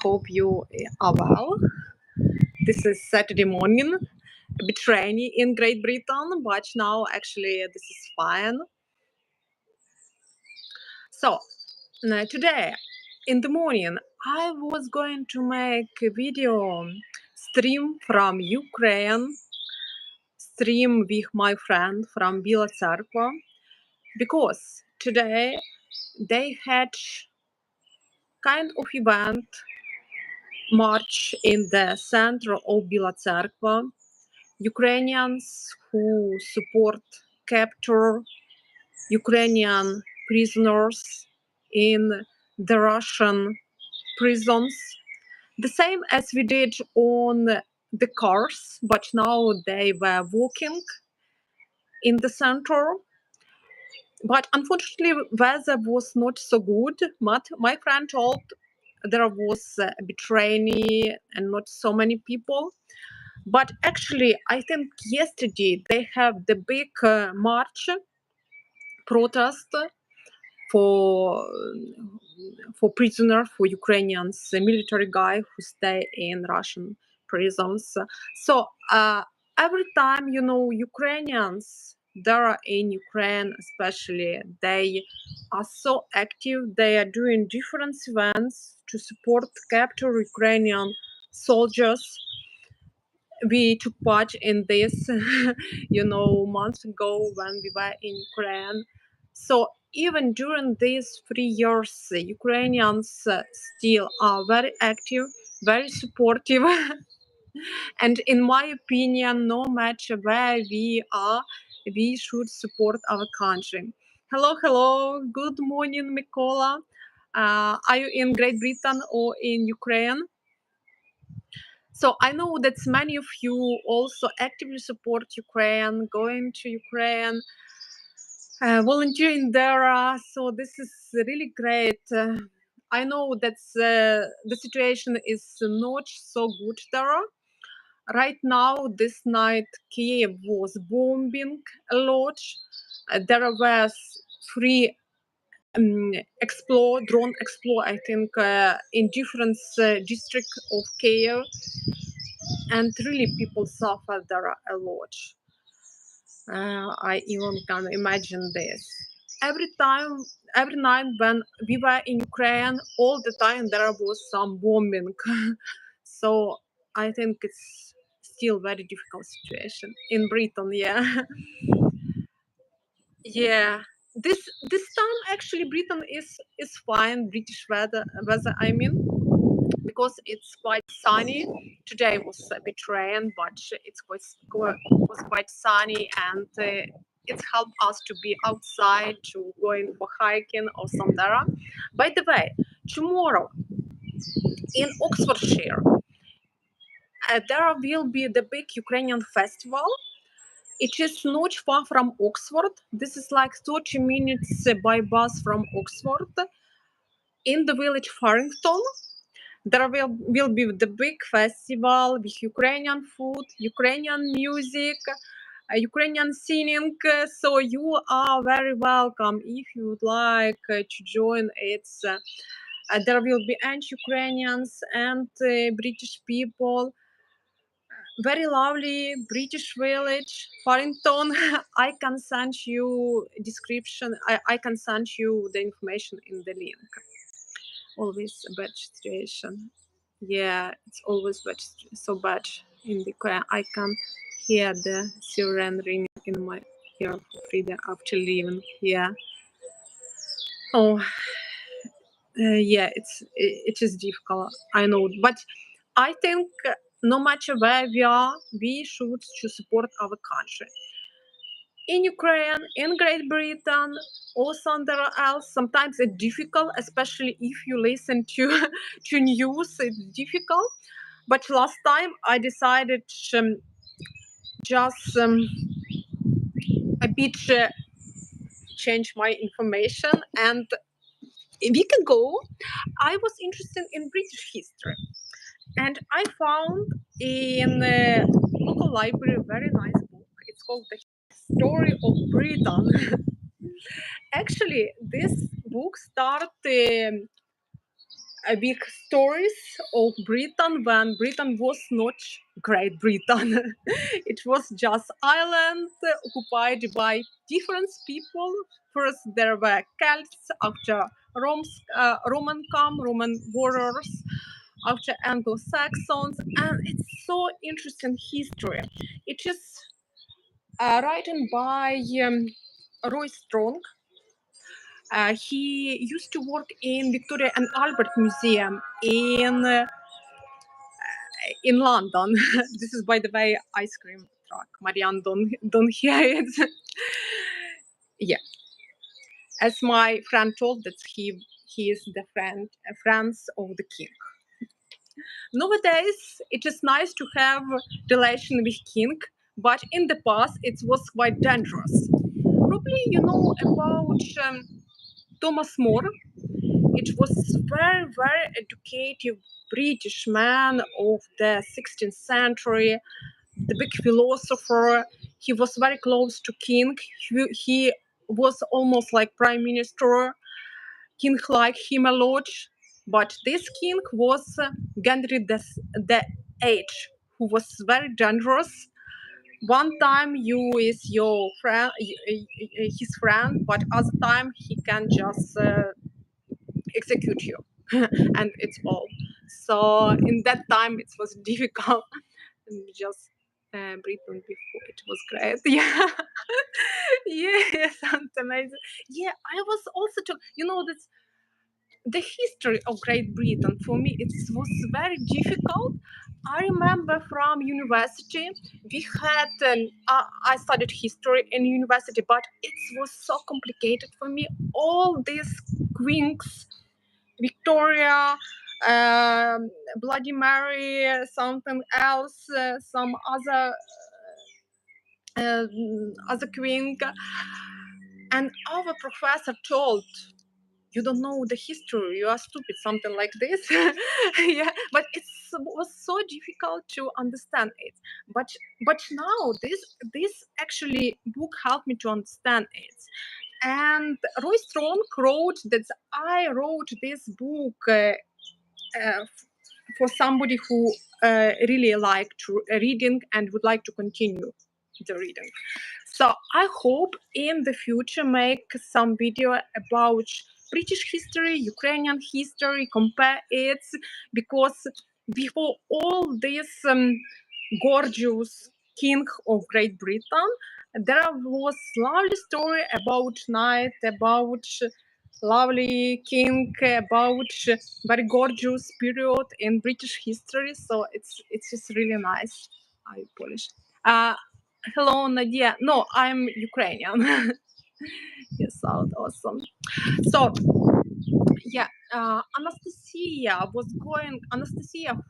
Hope you are well. This is Saturday morning, a bit rainy in Great Britain, but now actually this is fine. So today in the morning, I was going to make a video stream from Ukraine, stream with my friend from Bila Tsarkva, because today they had kind of event march in the center of Bila Tsarkva. Ukrainians who support capture Ukrainian prisoners in the Russian prisons, the same as we did on the cars, but now they were walking in the center. But unfortunately, weather was not so good. But my friend told there was a bit rainy and not so many people. But actually, I think yesterday they have the big march protest for prisoner, for Ukrainians, a military guy who stay in Russian prisons. So every time, Ukrainians there in Ukraine, especially, they are so active. They are doing different events to support capture Ukrainian soldiers. We took part in this, months ago when we were in Ukraine. So even during these 3 years, Ukrainians still are very active, very supportive. And in my opinion, no matter where we are, we should support our country. Hello. Good morning, Mikola. Are you in Great Britain or in Ukraine? So I know that many of you also actively support Ukraine, going to Ukraine, volunteering there. So this is really great. I know that the situation is not so good there. Right now, this night, Kiev was bombing a lot. There was 3 drone explode, I think, in different districts of Kiev. And really people suffer there a lot. I even can imagine this. Every night when we were in Ukraine, all the time there was some bombing. So I think it's still very difficult situation in Britain. Yeah. Yeah. This time actually Britain is fine. British weather, I mean, because it's quite sunny. Today was a bit rain, but was quite sunny, and it's helped us to be outside, to going for hiking or somewhere. By the way, tomorrow in Oxfordshire, there will be the big Ukrainian festival. It is not far from Oxford. This is like 30 minutes by bus from Oxford, in the village Farrington. There will be the big festival with Ukrainian food, Ukrainian music, Ukrainian singing. So you are very welcome if you would like to join. There will be Ukrainians and British people. Very lovely British village, Farrington. I can send you description. I can send you the information in the link. Always a bad situation. Yeah, it's always bad, so bad in the car. I can hear the siren ringing in my ear for Frida after leaving here. Oh, yeah, it is difficult. I know, but I think no matter where we are, we should to support our country. In Ukraine, in Great Britain, or somewhere else, sometimes it's difficult, especially if you listen to to news. It's difficult. But last time I decided just a bit change my information, and a week ago I was interested in British history, and I found in a local library a very nice book. It's called The Story of Britain. Actually, this book started big stories of Britain when Britain was not Great Britain. It was just island occupied by different people. First there were Celts, after Roman warriors, after Anglo-Saxons, and it's so interesting history. It is written by Roy Strong. He used to work in Victoria and Albert Museum in London. This is, by the way, ice cream truck. Marianne, don't hear it. Yeah, as my friend told that he is the friends of the king. Nowadays, it is nice to have relation with king, but in the past it was quite dangerous. Probably you know about Thomas More. It was very educated British man of the 16th century, the big philosopher. He was very close to king. He was almost like prime minister. King liked him a lot, but this king was Henry the Eighth, who was very dangerous. One time you is your friend, his friend, but other time he can just execute you, and it's all. So in that time it was difficult, and just Britain before it was great. Yeah, yeah, sounds amazing. Yeah, I was also to that the history of Great Britain for me it was very difficult. I remember from university we had I studied history in university, but it was so complicated for me. All these queens, Victoria, Bloody Mary, something else, some other queen, and our professor told, you don't know the history, you are stupid, something like this. Yeah, but it was so difficult to understand it. But now this actually book helped me to understand it. And Roy Strong wrote that I wrote this book for somebody who really liked reading and would like to continue the reading. So I hope in the future make some video about British history, Ukrainian history, compare it, because before all this gorgeous king of Great Britain, there was lovely story about night, about lovely king, about very gorgeous period in British history. So it's just really nice. I Polish. Hello, Nadia. No, I'm Ukrainian. You sound awesome. So, yeah, Anastasia,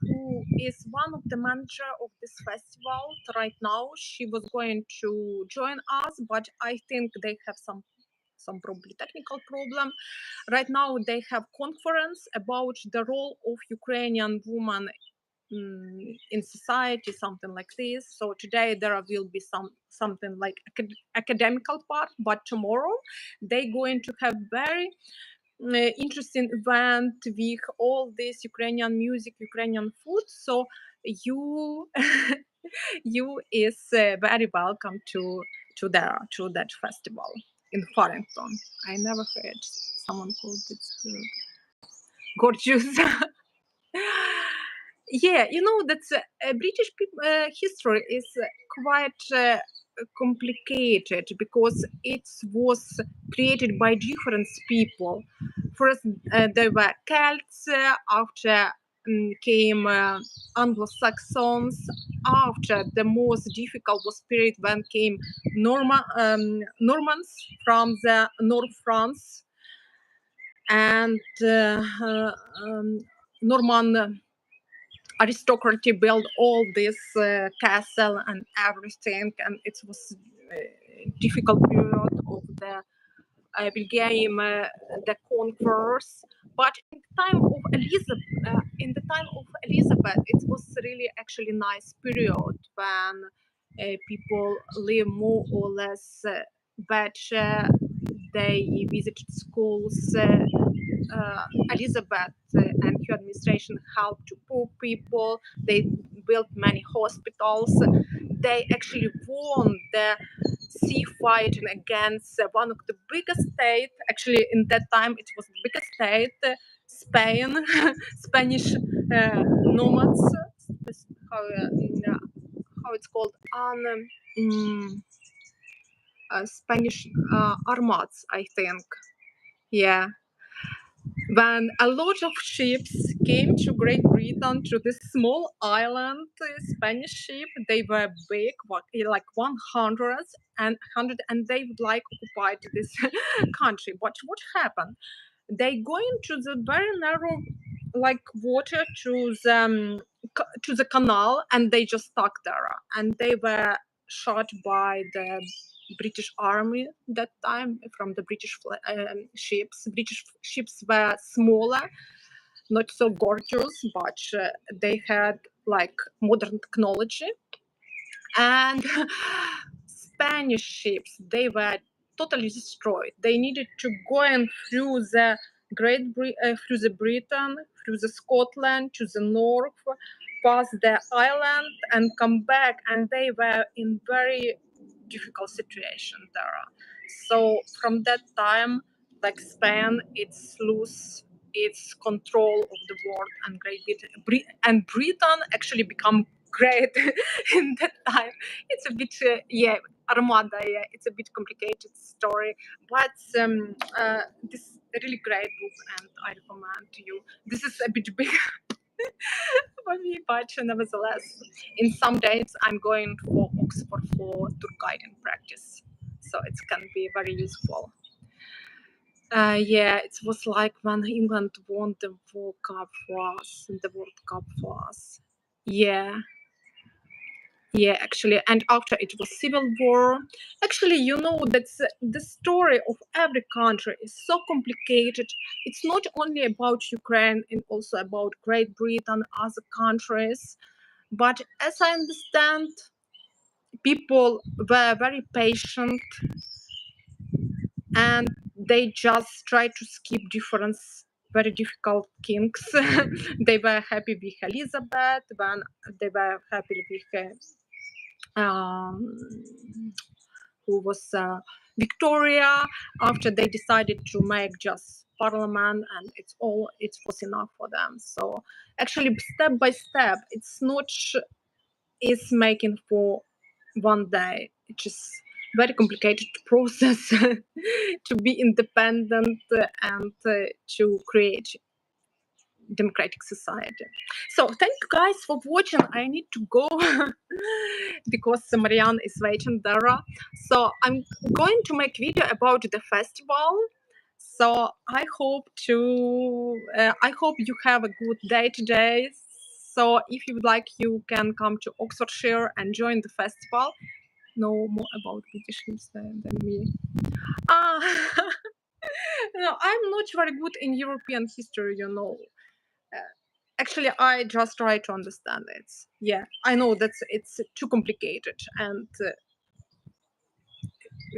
who is one of the manager of this festival right now, she was going to join us, but I think they have some probably technical problem. Right now, they have conference about the role of Ukrainian woman in society, something like this. So today there will be something like academical part, but tomorrow they're going to have very interesting event with all this Ukrainian music, Ukrainian food. So you you is very welcome to that festival in Farrington. I never heard someone called it gorgeous. Yeah, that British history is quite complicated because it was created by different people. First, there were Celts, after came Anglo-Saxons, after the most difficult was period when came Normans from the North France, and Norman aristocracy built all this castle and everything, and it was a difficult period of the became the conquerors. But in the time of Elizabeth, it was really actually nice period when people live more or less better. they visited schools. Elizabeth and her administration helped to poor people. They built many hospitals. They actually won the sea fighting against one of the biggest states. Actually, in that time, it was the biggest state, Spain, Spanish nomads. How, how it's called? Spanish armads, I think. Yeah. When a lot of ships came to Great Britain, to this small island, Spanish ship, they were big, like 100, and they would like occupied this country. But what happened? They go into the very narrow, like water to the canal, and they just stuck there, and they were shot by the British Army that time from the British ships. British ships were smaller, not so gorgeous, but they had like modern technology. And Spanish ships, they were totally destroyed. They needed to go in through the through the Britain, through the Scotland to the north, past the island, and come back. And they were in very difficult situation there. So from that time, like Spain, it's lose its control of the world, and Britain actually become great in that time. It's a bit Armada, yeah, it's a bit complicated story, but this really great book, and I recommend to you. This is a bit big for me, but nevertheless, in some days I'm going for Oxford for tour guiding practice, so it can be very useful. Yeah, it was like when England won the World Cup for us. Yeah. Yeah, actually, and after it was civil war. Actually, you know, that's the story of every country is so complicated. It's not only about Ukraine and also about Great Britain, other countries. But as I understand, people were very patient, and they just tried to skip different very difficult kings. They were happy with Elizabeth, when they were happy with who was Victoria, after they decided to make just parliament, and it was enough for them. So actually, step by step, it's not is making for one day. It's just very complicated process to be independent and to create democratic society. So thank you guys for watching. I need to go because Marianne is waiting there. So I'm going to make video about the festival. So I hope you have a good day today. So if you would like, you can come to Oxfordshire and join the festival. Know more about British history than me. Ah, no, I'm not very good in European history, you know. Actually, I just try to understand it. Yeah, I know that it's too complicated, and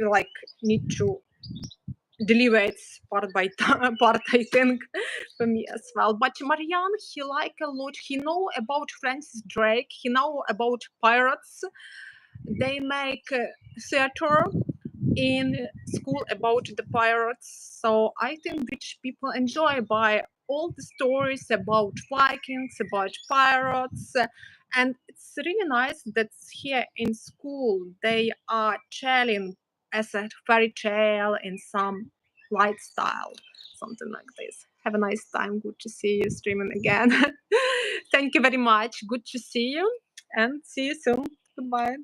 like need to deliver it part by part, I think, for me as well. But Marianne, he like a lot. He know about Francis Drake. He know about pirates. They make theater in school about the pirates. So I think British people enjoy by all the stories about Vikings, about pirates. And it's really nice that here in school they are telling as a fairy tale in some light style, something like this. Have a nice time. Good to see you streaming again. Thank you very much. Good to see you, and see you soon. Goodbye.